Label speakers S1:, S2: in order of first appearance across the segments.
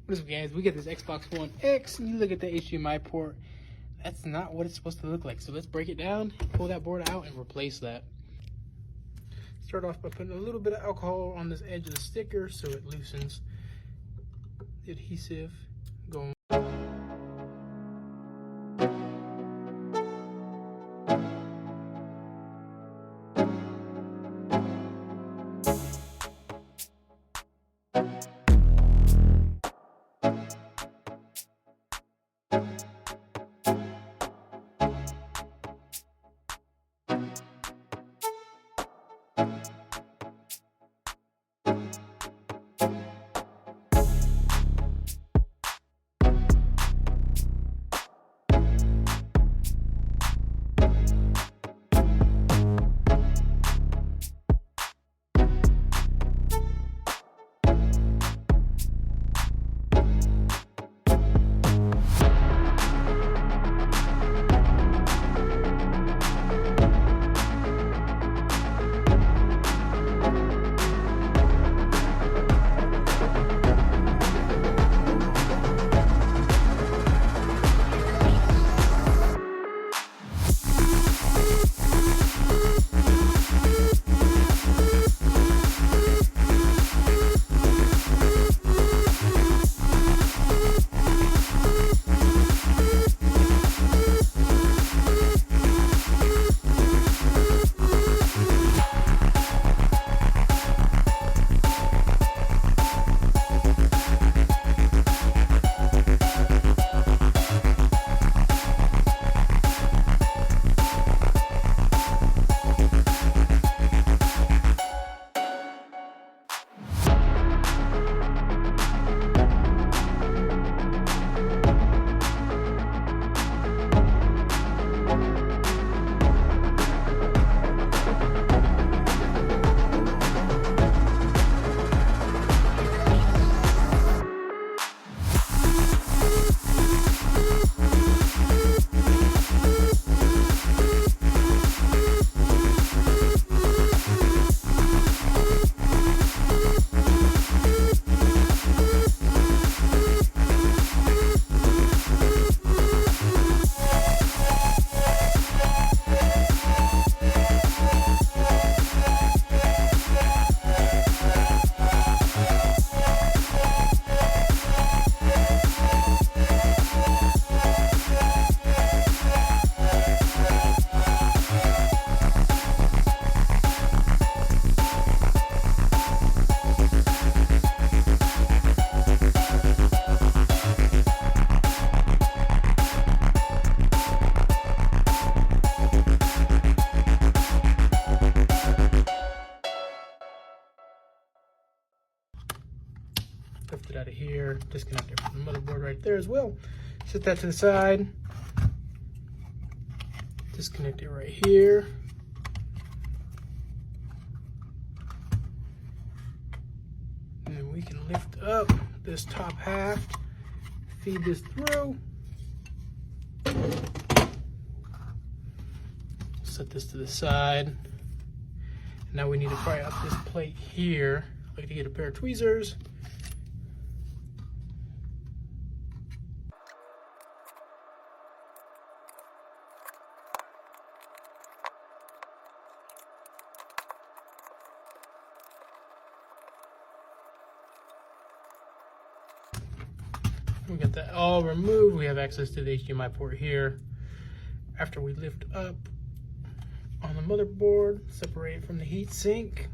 S1: What is up, guys? We get this Xbox One X, and you look at the HDMI port. That's not what it's supposed to look like. So let's break it down, pull that board out, and replace that. Start off by putting a little bit of alcohol on this edge of the sticker so it loosens the adhesive. Going. Lift it out of here, disconnect it from the motherboard right there as well. Set that to the side. Disconnect it right here. And then we can lift up this top half, feed this through. Set this to the side. Now we need to pry up this plate here. I like to get a pair of tweezers. We got that all removed. We have access to the HDMI port here. After we lift up on the motherboard, separate it from the heat sink.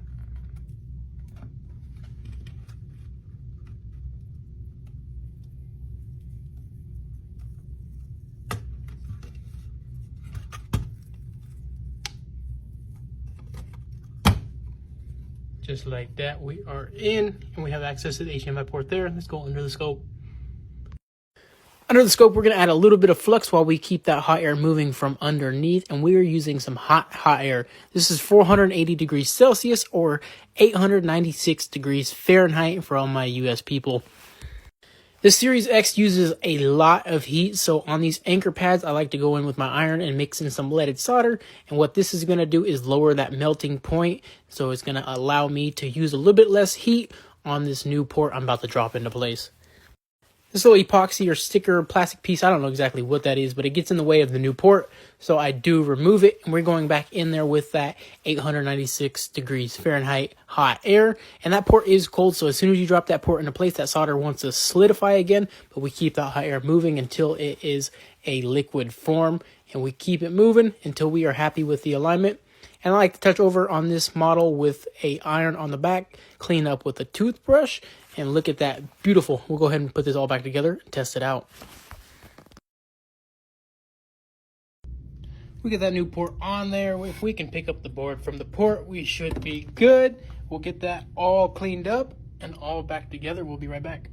S1: Just like that, we are in, and we have access to the HDMI port there. Let's go under the scope. Under the scope, we're going to add a little bit of flux while we keep that hot air moving from underneath, and we are using some hot air. This is 480 degrees Celsius or 896 degrees Fahrenheit for all my US people. The Series X uses a lot of heat, so on these anchor pads, I like to go in with my iron and mix in some leaded solder, and what this is going to do is lower that melting point, so it's going to allow me to use a little bit less heat on this new port I'm about to drop into place. This little epoxy or sticker plastic piece, I don't know exactly what that is, but it gets in the way of the new port. So I do remove it, and we're going back in there with that 896 degrees Fahrenheit hot air. And that port is cold, so as soon as you drop that port into place, that solder wants to solidify again, but we keep that hot air moving until it is a liquid form, and we keep it moving until we are happy with the alignment. And I like to touch over on this model with a iron on the back, clean up with a toothbrush, and look at that. Beautiful. We'll go ahead and put this all back together and test it out. We get that new port on there. If we can pick up the board from the port, we should be good. We'll get that all cleaned up and all back together. We'll be right back.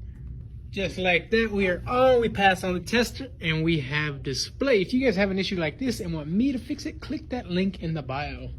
S1: Just like that, we are on. We pass on the tester and we have display. If you guys have an issue like this and want me to fix it, click that link in the bio.